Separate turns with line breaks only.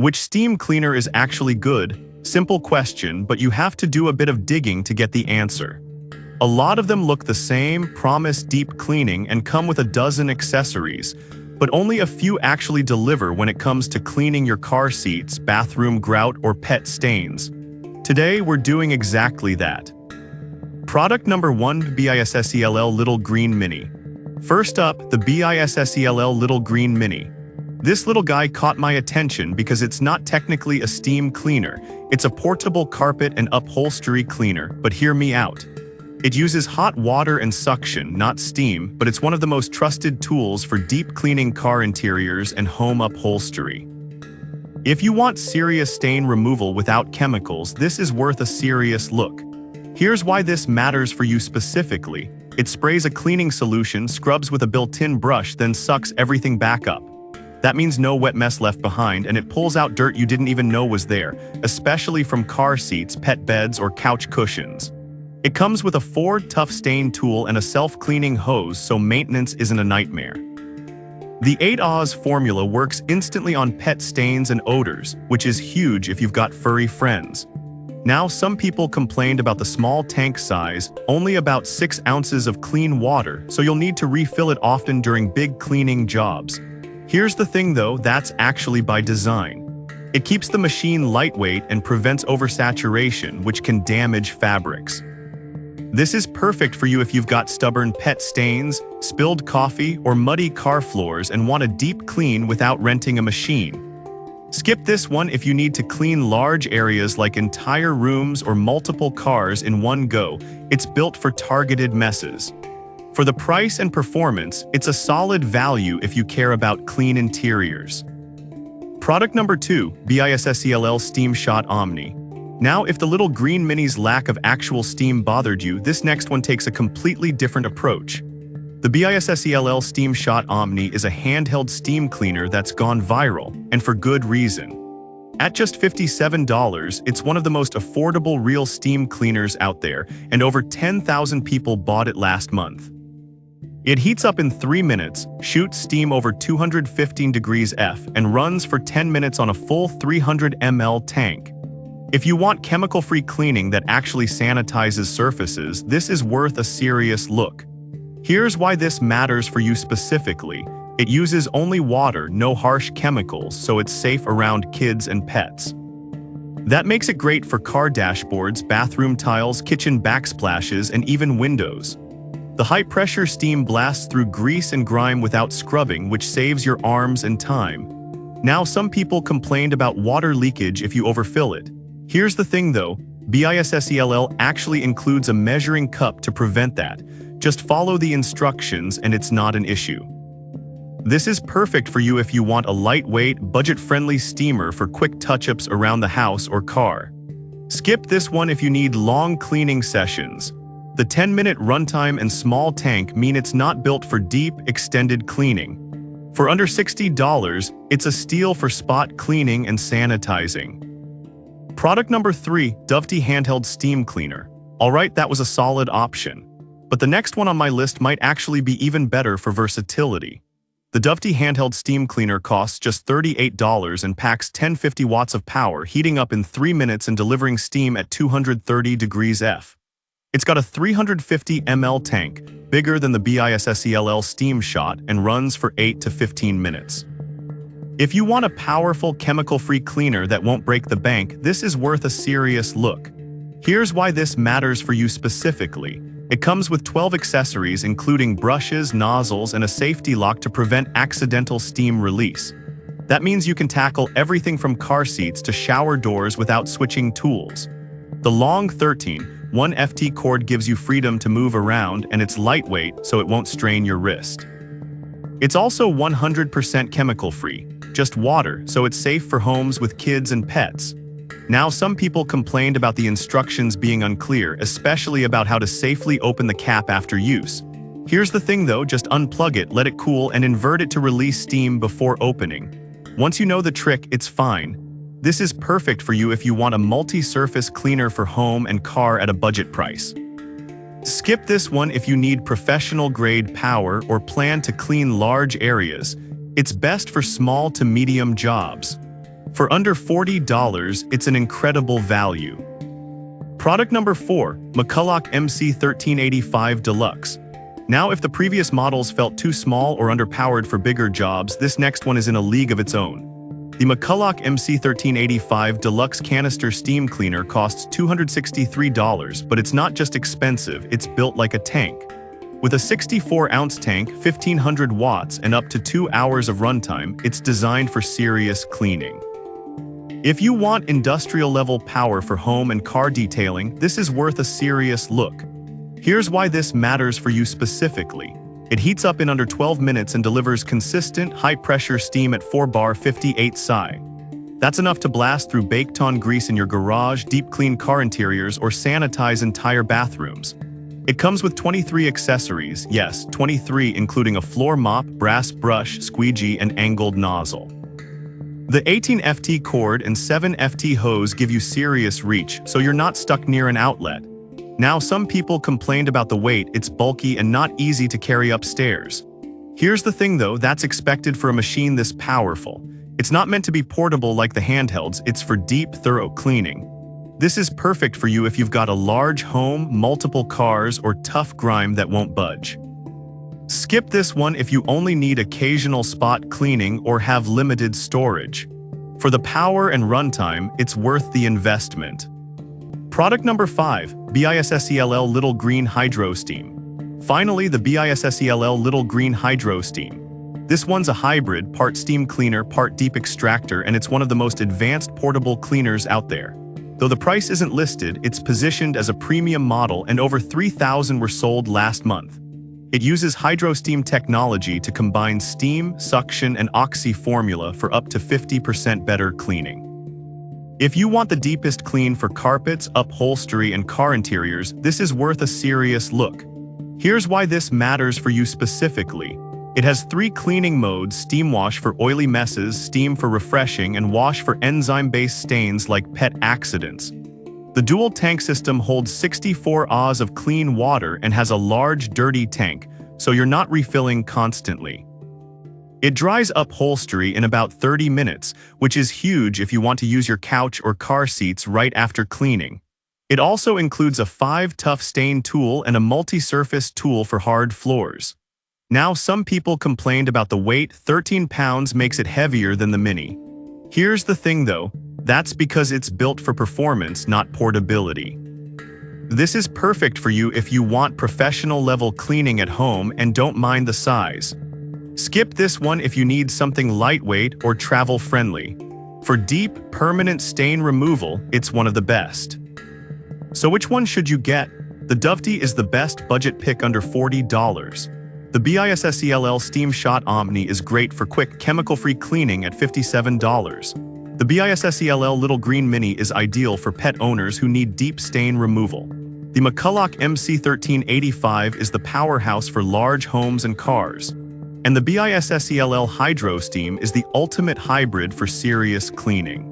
Which steam cleaner is actually good? Simple question, but you have to do a bit of digging to get the answer. A lot of them look the same, promise deep cleaning, and come with a dozen accessories, but only a few actually deliver when it comes to cleaning your car seats, bathroom grout, or pet stains. Today, we're doing exactly that. Product number 1, BISSELL Little Green Mini. First up, the BISSELL Little Green Mini. This little guy caught my attention because it's not technically a steam cleaner. It's a portable carpet and upholstery cleaner, but hear me out. It uses hot water and suction, not steam, but it's one of the most trusted tools for deep cleaning car interiors and home upholstery. If you want serious stain removal without chemicals, this is worth a serious look. Here's why this matters for you specifically. It sprays a cleaning solution, scrubs with a built-in brush, then sucks everything back up. That means no wet mess left behind, and it pulls out dirt you didn't even know was there, especially from car seats, pet beds, or couch cushions. It comes with a Ford Tough Stain tool and a self-cleaning hose, so maintenance isn't a nightmare. The 8Oz formula works instantly on pet stains and odors, which is huge if you've got furry friends. Now, some people complained about the small tank size, only about 6 ounces of clean water, so you'll need to refill it often during big cleaning jobs. Here's the thing though, that's actually by design. It keeps the machine lightweight and prevents oversaturation, which can damage fabrics. This is perfect for you if you've got stubborn pet stains, spilled coffee, or muddy car floors and want a deep clean without renting a machine. Skip this one if you need to clean large areas like entire rooms or multiple cars in one go. It's built for targeted messes. For the price and performance, it's a solid value if you care about clean interiors. Product number 2, BISSELL Steam Shot Omni. Now, if the little green mini's lack of actual steam bothered you, this next one takes a completely different approach. The BISSELL Steam Shot Omni is a handheld steam cleaner that's gone viral, and for good reason. At just $57, it's one of the most affordable real steam cleaners out there, and over 10,000 people bought it last month. It heats up in 3 minutes, shoots steam over 215 degrees F, and runs for 10 minutes on a full 300 ml tank. If you want chemical-free cleaning that actually sanitizes surfaces, this is worth a serious look. Here's why this matters for you specifically. It uses only water, no harsh chemicals, so it's safe around kids and pets. That makes it great for car dashboards, bathroom tiles, kitchen backsplashes, and even windows. The high-pressure steam blasts through grease and grime without scrubbing, which saves your arms and time. Now, some people complained about water leakage if you overfill it. Here's the thing though, BISSELL actually includes a measuring cup to prevent that. Just follow the instructions and it's not an issue. This is perfect for you if you want a lightweight, budget-friendly steamer for quick touch-ups around the house or car. Skip this one if you need long cleaning sessions. The 10-minute runtime and small tank mean it's not built for deep, extended cleaning. For under $60, it's a steal for spot cleaning and sanitizing. Product number 3, Dovety Handheld Steam Cleaner. Alright, that was a solid option. But the next one on my list might actually be even better for versatility. The Dovety Handheld Steam Cleaner costs just $38 and packs 1050 watts of power, heating up in 3 minutes and delivering steam at 230 degrees F. It's got a 350 ml tank, bigger than the BISSELL Steam Shot, and runs for 8 to 15 minutes. If you want a powerful chemical-free cleaner that won't break the bank, this is worth a serious look. Here's why this matters for you specifically. It comes with 12 accessories including brushes, nozzles, and a safety lock to prevent accidental steam release. That means you can tackle everything from car seats to shower doors without switching tools. The long 13.1 FT cord gives you freedom to move around, and it's lightweight so it won't strain your wrist. It's also 100% chemical-free, just water, so it's safe for homes with kids and pets. Now, some people complained about the instructions being unclear, especially about how to safely open the cap after use. Here's the thing though, just unplug it, let it cool, and invert it to release steam before opening. Once you know the trick, it's fine. This is perfect for you if you want a multi-surface cleaner for home and car at a budget price. Skip this one if you need professional-grade power or plan to clean large areas. It's best for small to medium jobs. For under $40, it's an incredible value. Product number 4, McCulloch MC1385 Deluxe. Now, if the previous models felt too small or underpowered for bigger jobs, this next one is in a league of its own. The McCulloch MC1385 Deluxe Canister Steam Cleaner costs $263, but it's not just expensive, it's built like a tank. With a 64-ounce tank, 1500 watts, and up to 2 hours of runtime, it's designed for serious cleaning. If you want industrial-level power for home and car detailing, this is worth a serious look. Here's why this matters for you specifically. It heats up in under 12 minutes and delivers consistent, high-pressure steam at 4 bar 58 psi. That's enough to blast through baked-on grease in your garage, deep clean car interiors, or sanitize entire bathrooms. It comes with 23 accessories, yes, 23, including a floor mop, brass brush, squeegee, and angled nozzle. The 18 FT cord and 7 FT hose give you serious reach, so you're not stuck near an outlet. Now, some people complained about the weight, it's bulky and not easy to carry upstairs. Here's the thing though, that's expected for a machine this powerful. It's not meant to be portable like the handhelds, it's for deep, thorough cleaning. This is perfect for you if you've got a large home, multiple cars, or tough grime that won't budge. Skip this one if you only need occasional spot cleaning or have limited storage. For the power and runtime, it's worth the investment. Product number 5, BISSELL Little Green Hydro Steam. Finally, the BISSELL Little Green Hydro Steam. This one's a hybrid, part steam cleaner, part deep extractor, and it's one of the most advanced portable cleaners out there. Though the price isn't listed, it's positioned as a premium model and over 3,000 were sold last month. It uses hydrosteam technology to combine steam, suction, and oxy formula for up to 50% better cleaning. If you want the deepest clean for carpets, upholstery, and car interiors, this is worth a serious look. Here's why this matters for you specifically. It has 3 cleaning modes: steam wash for oily messes, steam for refreshing, and wash for enzyme-based stains like pet accidents. The dual tank system holds 64 Oz of clean water and has a large dirty tank, so you're not refilling constantly. It dries upholstery in about 30 minutes, which is huge if you want to use your couch or car seats right after cleaning. It also includes a 5-tough stain tool and a multi-surface tool for hard floors. Now, some people complained about the weight. 13 pounds makes it heavier than the Mini. Here's the thing though, that's because it's built for performance, not portability. This is perfect for you if you want professional level cleaning at home and don't mind the size. Skip this one if you need something lightweight or travel friendly. For deep, permanent stain removal, it's one of the best. So which one should you get? The Dovety is the best budget pick under $40. The BISSELL Steam Shot Omni is great for quick, chemical-free cleaning at $57. The BISSELL Little Green Mini is ideal for pet owners who need deep stain removal. The McCulloch MC1385 is the powerhouse for large homes and cars. And the BISSELL Hydro Steam is the ultimate hybrid for serious cleaning.